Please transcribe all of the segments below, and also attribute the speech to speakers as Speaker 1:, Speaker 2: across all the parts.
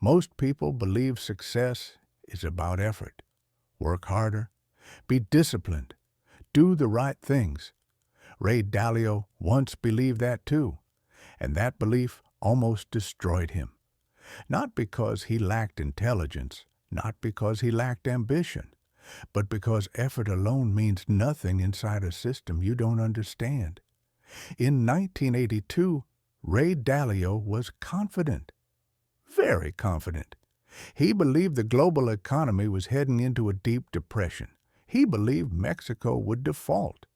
Speaker 1: Most people believe success is about effort. Work harder, be disciplined, do the right things. Ray Dalio once believed that too, and that belief almost destroyed him. Not because he lacked intelligence, not because he lacked ambition, but because effort alone means nothing inside a system you don't understand. In 1982, Ray Dalio was confident, very confident. He believed the global economy was heading into a deep depression. He believed Mexico would default.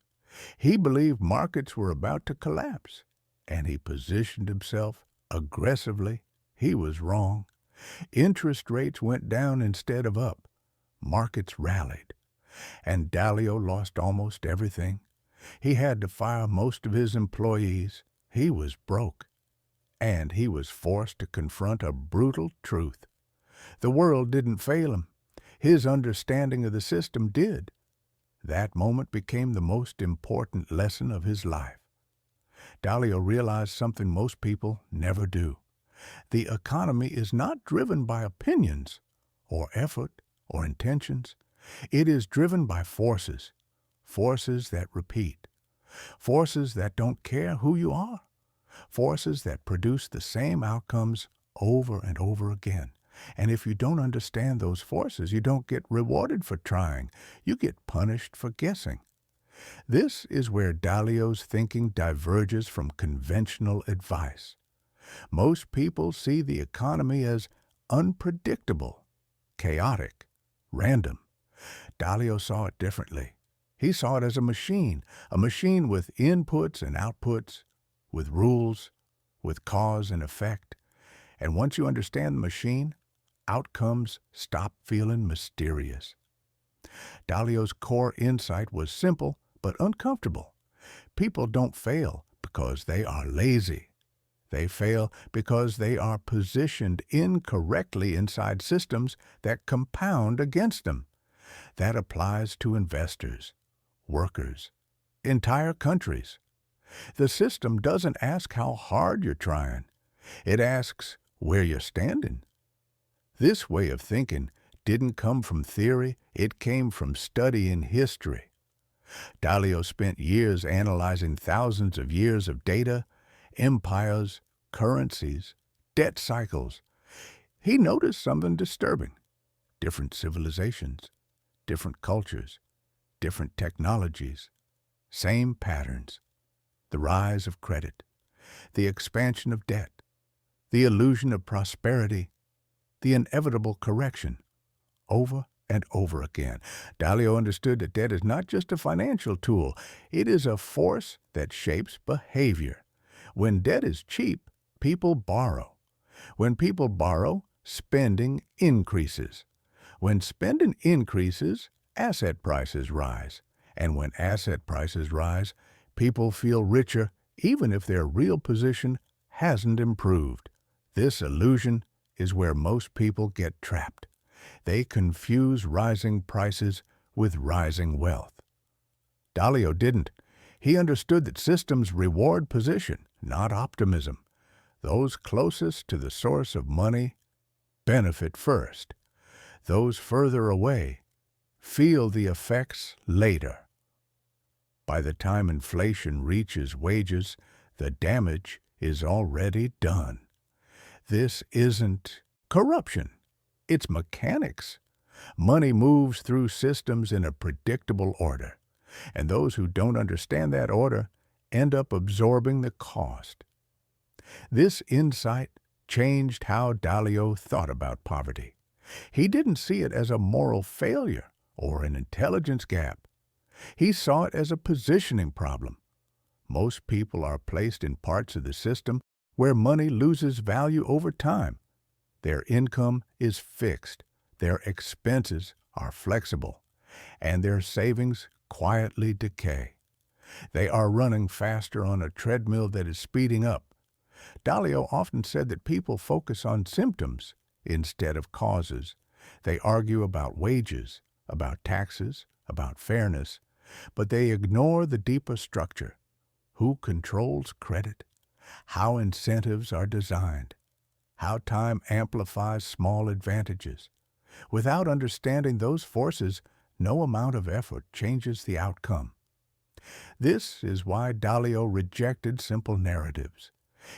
Speaker 1: He believed markets were about to collapse, and he positioned himself aggressively. He was wrong. Interest rates went down instead of up. Markets rallied, and Dalio lost almost everything. He had to fire most of his employees. He was broke, and he was forced to confront a brutal truth. The world didn't fail him. His understanding of the system did. That moment became the most important lesson of his life. Dalio realized something most people never do. The economy is not driven by opinions or effort or intentions. It is driven by forces, forces that repeat, forces that don't care who you are, forces that produce the same outcomes over and over again. And if you don't understand those forces, you don't get rewarded for trying. You get punished for guessing. This is where Dalio's thinking diverges from conventional advice. Most people see the economy as unpredictable, chaotic, random. Dalio saw it differently. He saw it as a machine with inputs and outputs, with rules, with cause and effect. And once you understand the machine, outcomes stop feeling mysterious. Dalio's core insight was simple but uncomfortable. People don't fail because they are lazy. They fail because they are positioned incorrectly inside systems that compound against them. That applies to investors, workers, entire countries. The system doesn't ask how hard you're trying. It asks where you're standing. This way of thinking didn't come from theory, it came from studying history. Dalio spent years analyzing thousands of years of data, empires, currencies, debt cycles. He noticed something disturbing. Different civilizations, different cultures, different technologies, same patterns. The rise of credit, the expansion of debt, the illusion of prosperity, the inevitable correction, over and over again. Dalio understood that debt is not just a financial tool. It is a force that shapes behavior. When debt is cheap, people borrow. When people borrow, spending increases. When spending increases, asset prices rise. And when asset prices rise, people feel richer even if their real position hasn't improved. This illusion is where most people get trapped. They confuse rising prices with rising wealth. Dalio didn't. He understood that systems reward position, not optimism. Those closest to the source of money benefit first. Those further away feel the effects later. By the time inflation reaches wages, the damage is already done. This isn't corruption. It's mechanics. Money moves through systems in a predictable order, and those who don't understand that order end up absorbing the cost. This insight changed how Dalio thought about poverty. He didn't see it as a moral failure or an intelligence gap. He saw it as a positioning problem. Most people are placed in parts of the system where money loses value over time. Their income is fixed, their expenses are flexible, and their savings quietly decay. They are running faster on a treadmill that is speeding up. Dalio often said that people focus on symptoms instead of causes. They argue about wages, about taxes, about fairness, but they ignore the deeper structure. Who controls credit? How incentives are designed? how time amplifies small advantages. Without understanding those forces, no amount of effort changes the outcome. This is why Dalio rejected simple narratives.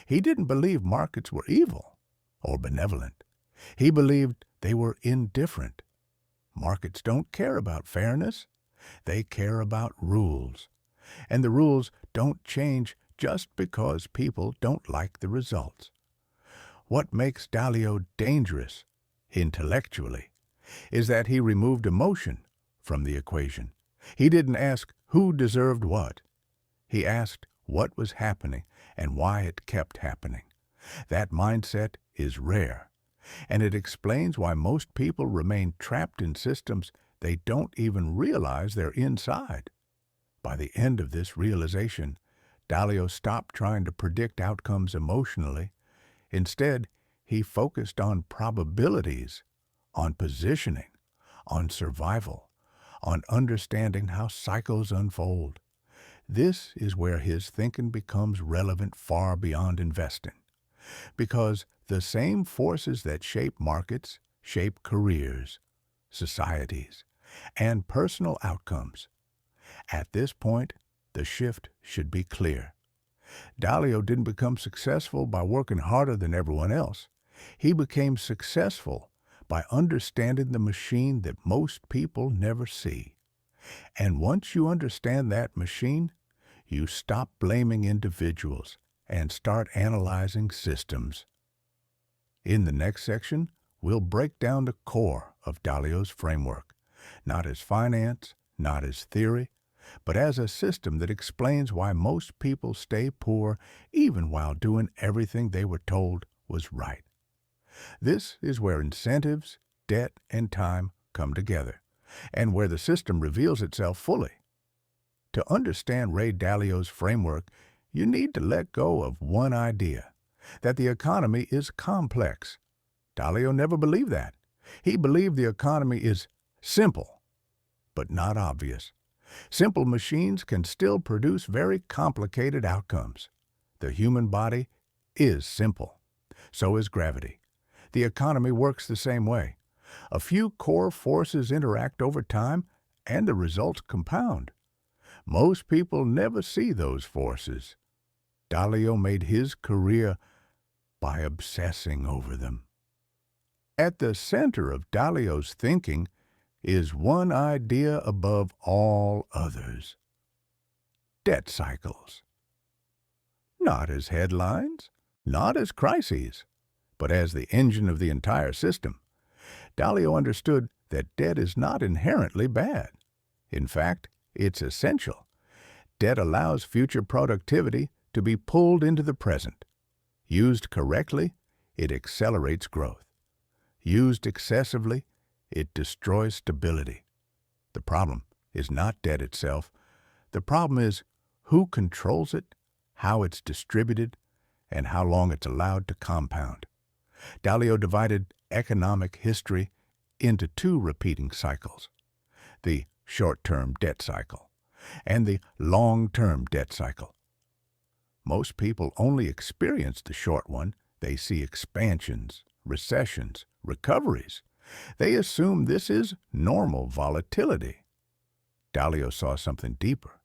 Speaker 1: He didn't believe markets were evil or benevolent. He believed they were indifferent. Markets don't care about fairness. They care about rules. And the rules don't change just because people don't like the results. What makes Dalio dangerous, intellectually, is that he removed emotion from the equation. He didn't ask who deserved what. He asked what was happening and why it kept happening. That mindset is rare, and it explains why most people remain trapped in systems they don't even realize they're inside. By the end of this realization, Dalio stopped trying to predict outcomes emotionally. Instead, he focused on probabilities, on positioning, on survival, on understanding how cycles unfold. This is where his thinking becomes relevant far beyond investing, because the same forces that shape markets shape careers, societies, and personal outcomes. At this point, the shift should be clear. Dalio didn't become successful by working harder than everyone else. He became successful by understanding the machine that most people never see. And once you understand that machine, you stop blaming individuals and start analyzing systems. In the next section, we'll break down the core of Dalio's framework, not as finance, not as theory, but as a system that explains why most people stay poor even while doing everything they were told was right. This is where incentives, debt, and time come together, and where the system reveals itself fully. To understand Ray Dalio's framework, you need to let go of one idea, that the economy is complex. Dalio never believed that. He believed the economy is simple, but not obvious. Simple machines can still produce very complicated outcomes. The human body is simple. So is gravity. The economy works the same way. A few core forces interact over time, and the results compound. Most people never see those forces. Dalio made his career by obsessing over them. At the center of Dalio's thinking is one idea above all others: debt cycles. Not as headlines, not as crises, but as the engine of the entire system. Dalio understood that debt is not inherently bad. In fact, it's essential. Debt allows future productivity to be pulled into the present. Used correctly, it accelerates growth. Used excessively, it destroys stability. The problem is not debt itself. The problem is who controls it, how it's distributed, and how long it's allowed to compound. Dalio divided economic history into two repeating cycles: the short-term debt cycle and the long-term debt cycle. Most people only experience the short one. They see expansions, recessions, recoveries. They assume this is normal volatility. Dalio saw something deeper.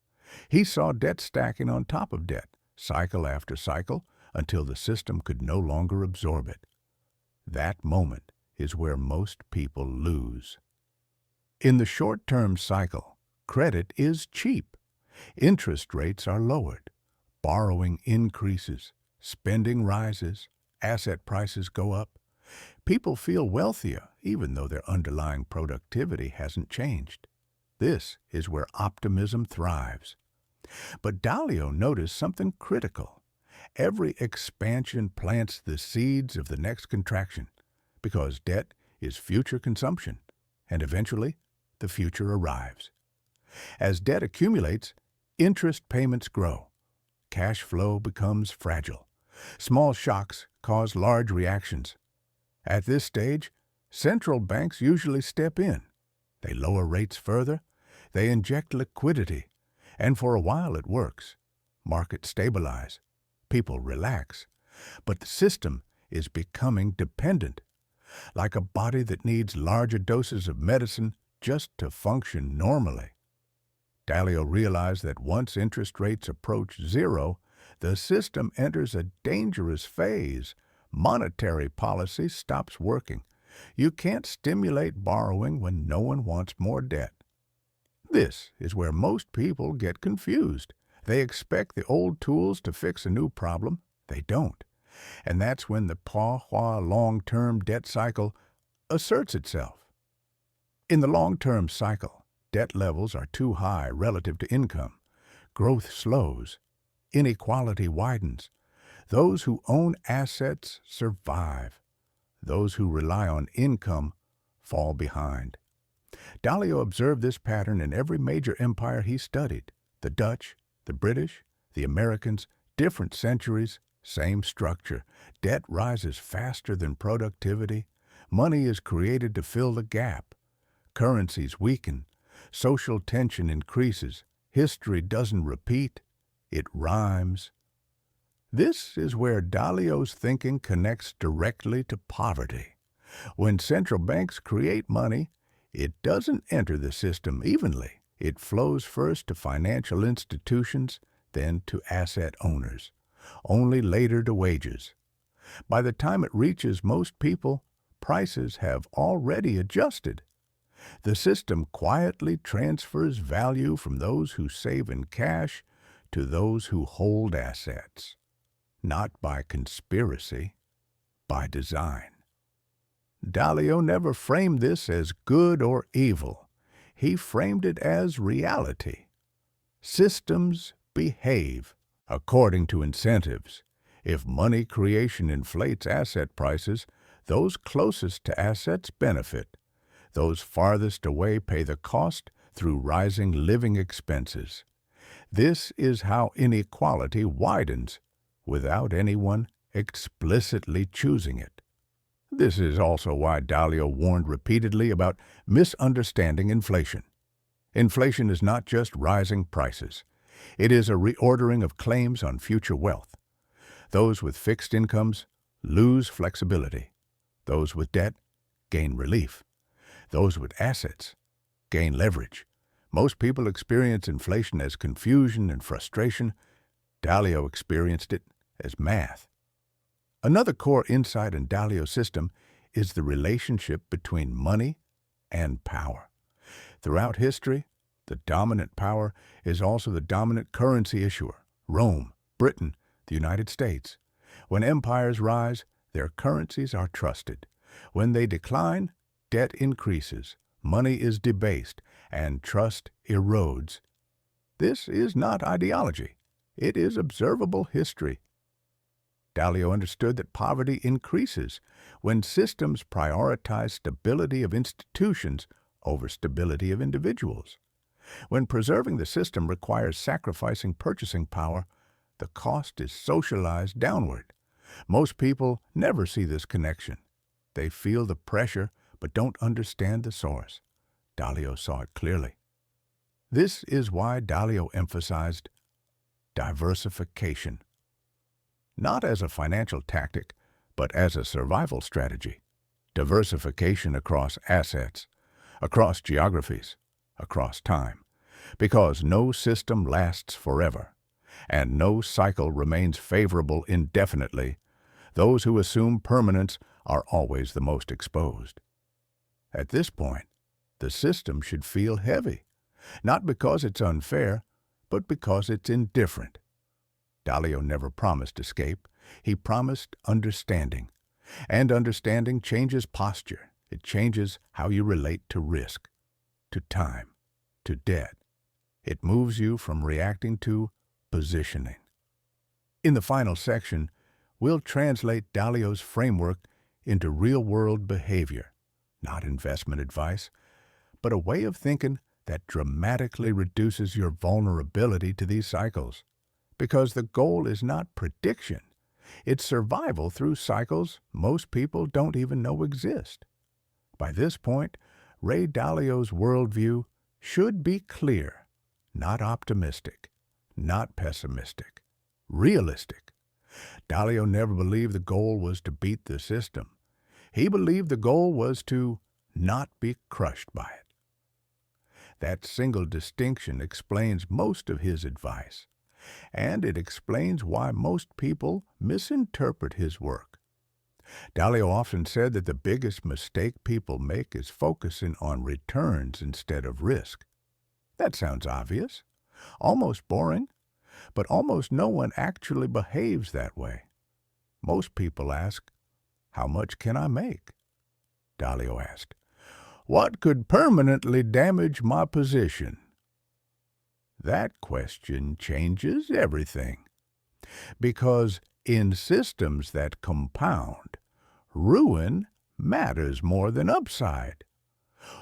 Speaker 1: He saw debt stacking on top of debt, cycle after cycle, until the system could no longer absorb it. That moment is where most people lose. In the short-term cycle, credit is cheap. Interest rates are lowered. Borrowing increases. Spending rises. Asset prices go up. People feel wealthier even though their underlying productivity hasn't changed. This is where optimism thrives. But Dalio noticed something critical. Every expansion plants the seeds of the next contraction, because debt is future consumption, and eventually the future arrives. As debt accumulates, interest payments grow. Cash flow becomes fragile. Small shocks cause large reactions. At this stage, central banks usually step in. They lower rates further. They inject liquidity. And for a while it works. Markets stabilize. People relax. But the system is becoming dependent, like a body that needs larger doses of medicine just to function normally. Dalio realized that once interest rates approach zero, the system enters a dangerous phase. Monetary policy stops working. You can't stimulate borrowing when no one wants more debt. This is where most people get confused. They expect the old tools to fix a new problem. They don't. And that's when the Pahua long-term debt cycle asserts itself. In the long-term cycle, debt levels are too high relative to income. Growth slows. Inequality widens. Those who own assets survive. Those who rely on income fall behind. Dalio observed this pattern in every major empire he studied. The Dutch, the British, the Americans, different centuries, same structure. Debt rises faster than productivity. Money is created to fill the gap. Currencies weaken. Social tension increases. History doesn't repeat. It rhymes. This is where Dalio's thinking connects directly to poverty. When central banks create money, it doesn't enter the system evenly. It flows first to financial institutions, then to asset owners, only later to wages. By the time it reaches most people, prices have already adjusted. The system quietly transfers value from those who save in cash to those who hold assets. Not by conspiracy, by design. Dalio never framed this as good or evil. He framed it as reality. Systems behave according to incentives. If money creation inflates asset prices, those closest to assets benefit. Those farthest away pay the cost through rising living expenses. This is how inequality widens without anyone explicitly choosing it. This is also why Dalio warned repeatedly about misunderstanding inflation. Inflation is not just rising prices. It is a reordering of claims on future wealth. Those with fixed incomes lose flexibility. Those with debt gain relief. Those with assets gain leverage. Most people experience inflation as confusion and frustration. Dalio experienced it as math. Another core insight in Dalio's system is the relationship between money and power. Throughout history, the dominant power is also the dominant currency issuer. Rome, Britain, the United States. When empires rise, their currencies are trusted. When they decline, debt increases, money is debased, and trust erodes. This is not ideology. It is observable history. Dalio understood that poverty increases when systems prioritize stability of institutions over stability of individuals. When preserving the system requires sacrificing purchasing power, the cost is socialized downward. Most people never see this connection. They feel the pressure but don't understand the source. Dalio saw it clearly. This is why Dalio emphasized diversification. Not as a financial tactic, but as a survival strategy. Diversification across assets, across geographies, across time. Because no system lasts forever, and no cycle remains favorable indefinitely, those who assume permanence are always the most exposed. At this point, the system should feel heavy, not because it's unfair, but because it's indifferent. Dalio never promised escape. He promised understanding. And understanding changes posture. It changes how you relate to risk, to time, to debt. It moves you from reacting to positioning. In the final section, we'll translate Dalio's framework into real-world behavior, not investment advice, but a way of thinking that dramatically reduces your vulnerability to these cycles. Because the goal is not prediction. It's survival through cycles most people don't even know exist. By this point, Ray Dalio's worldview should be clear, not optimistic, not pessimistic, realistic. Dalio never believed the goal was to beat the system. He believed the goal was to not be crushed by it. That single distinction explains most of his advice, and it explains why most people misinterpret his work. Dalio often said that the biggest mistake people make is focusing on returns instead of risk. That sounds obvious, almost boring, but almost no one actually behaves that way. Most people ask, "How much can I make?" Dalio asked, "What could permanently damage my position?" That question changes everything, because in systems that compound, ruin matters more than upside.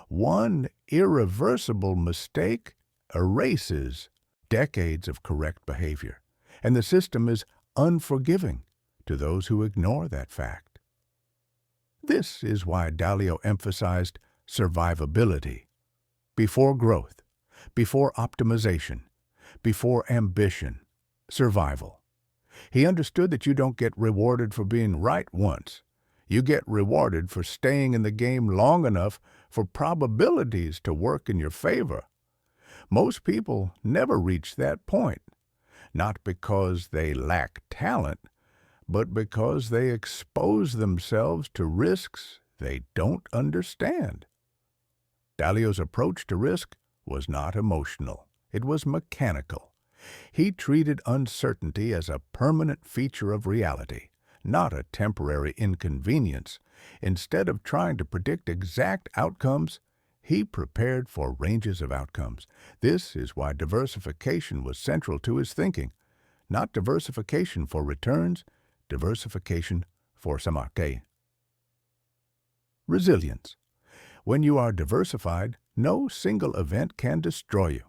Speaker 1: One irreversible mistake erases decades of correct behavior, and the system is unforgiving to those who ignore that fact. This is why Dalio emphasized survivability before growth, before optimization, before ambition, survival. He understood that you don't get rewarded for being right once. You get rewarded for staying in the game long enough for probabilities to work in your favor. Most people never reach that point, not because they lack talent, but because they expose themselves to risks they don't understand. Dalio's approach to risk was not emotional. It was mechanical. He treated uncertainty as a permanent feature of reality, not a temporary inconvenience. Instead of trying to predict exact outcomes, he prepared for ranges of outcomes. This is why diversification was central to his thinking. Not diversification for returns, diversification for samake. Resilience. When you are diversified, no single event can destroy you.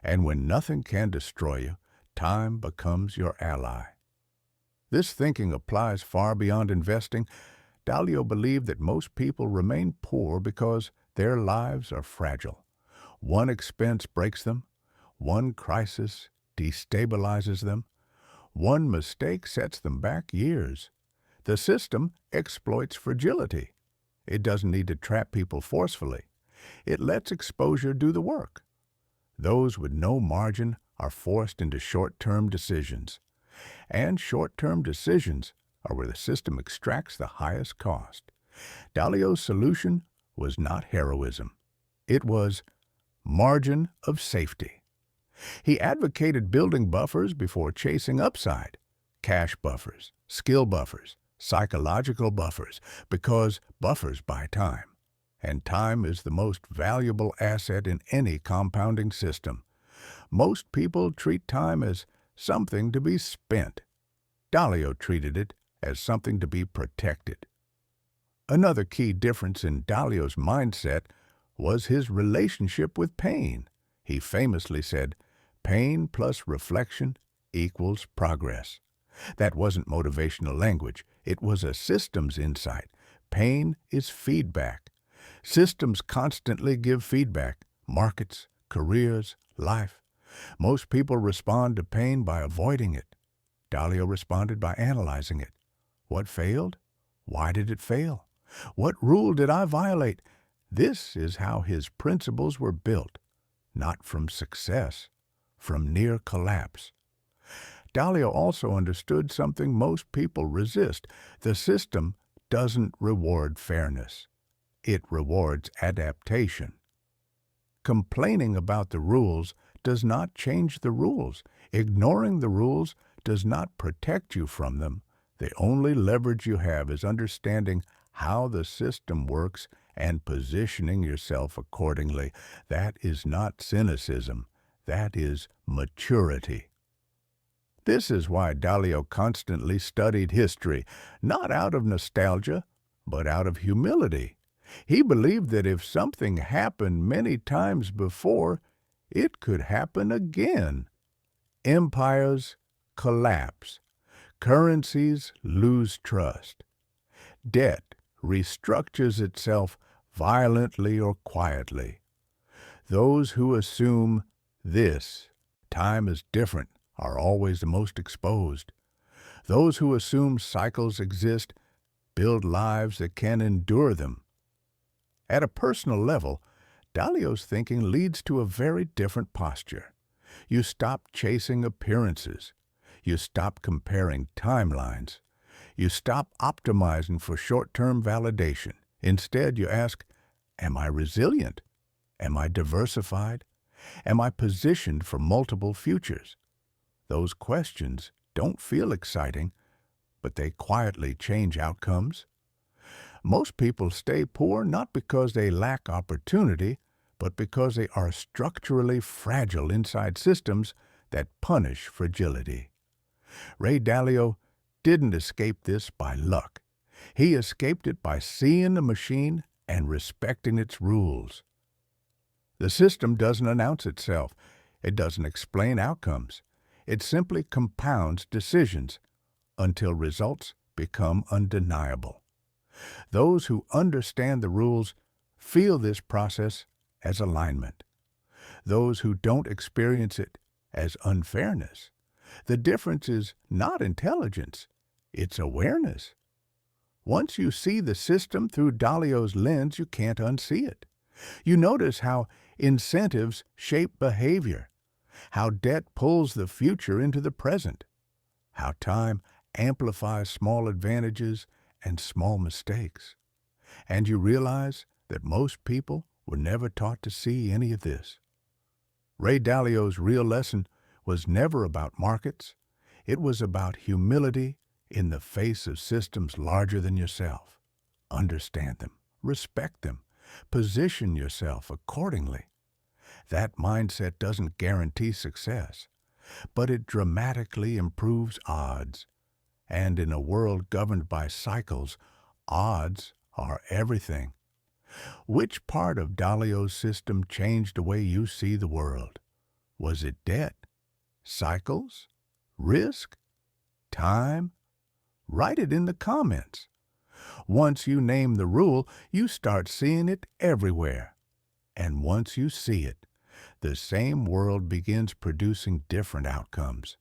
Speaker 1: And when nothing can destroy you, time becomes your ally. This thinking applies far beyond investing. Dalio believed that most people remain poor because their lives are fragile. One expense breaks them. One crisis destabilizes them. One mistake sets them back years. The system exploits fragility. It doesn't need to trap people forcefully. It lets exposure do the work. Those with no margin are forced into short-term decisions. And short-term decisions are where the system extracts the highest cost. Dalio's solution was not heroism. It was margin of safety. He advocated building buffers before chasing upside, cash buffers, skill buffers, psychological buffers, because buffers buy time. And time is the most valuable asset in any compounding system. Most people treat time as something to be spent. Dalio treated it as something to be protected. Another key difference in Dalio's mindset was his relationship with pain. He famously said, "Pain plus reflection equals progress." That wasn't motivational language. It was a systems insight. Pain is feedback. Systems constantly give feedback. Markets, careers, life. Most people respond to pain by avoiding it. Dalio responded by analyzing it. What failed? Why did it fail? What rule did I violate? This is how his principles were built, not from success, from near collapse. Dalio also understood something most people resist. The system doesn't reward fairness. It rewards adaptation. Complaining about the rules does not change the rules. Ignoring the rules does not protect you from them. The only leverage you have is understanding how the system works and positioning yourself accordingly. That is not cynicism. That is maturity. This is why Dalio constantly studied history, not out of nostalgia, but out of humility. He believed that if something happened many times before, it could happen again. Empires collapse. Currencies lose trust. Debt restructures itself violently or quietly. Those who assume this time is different are always the most exposed. Those who assume cycles exist build lives that can endure them. At a personal level, Dalio's thinking leads to a very different posture. You stop chasing appearances. You stop comparing timelines. You stop optimizing for short-term validation. Instead, you ask, am I resilient? Am I diversified? Am I positioned for multiple futures? Those questions don't feel exciting, but they quietly change outcomes. Most people stay poor not because they lack opportunity, but because they are structurally fragile inside systems that punish fragility. Ray Dalio didn't escape this by luck. He escaped it by seeing the machine and respecting its rules. The system doesn't announce itself. It doesn't explain outcomes. It simply compounds decisions until results become undeniable. Those who understand the rules feel this process as alignment. Those who don't experience it as unfairness. The difference is not intelligence, it's awareness. Once you see the system through Dalio's lens, you can't unsee it. You notice how incentives shape behavior, how debt pulls the future into the present, how time amplifies small advantages and small mistakes. And you realize that most people were never taught to see any of this. Ray Dalio's real lesson was never about markets. It was about humility in the face of systems larger than yourself. Understand them, respect them, position yourself accordingly. That mindset doesn't guarantee success, but it dramatically improves odds. And in a world governed by cycles, odds are everything. Which part of Dalio's system changed the way you see the world? Was it debt? Cycles? Risk? Time? Write it in the comments. Once you name the rule, you start seeing it everywhere. And once you see it, the same world begins producing different outcomes.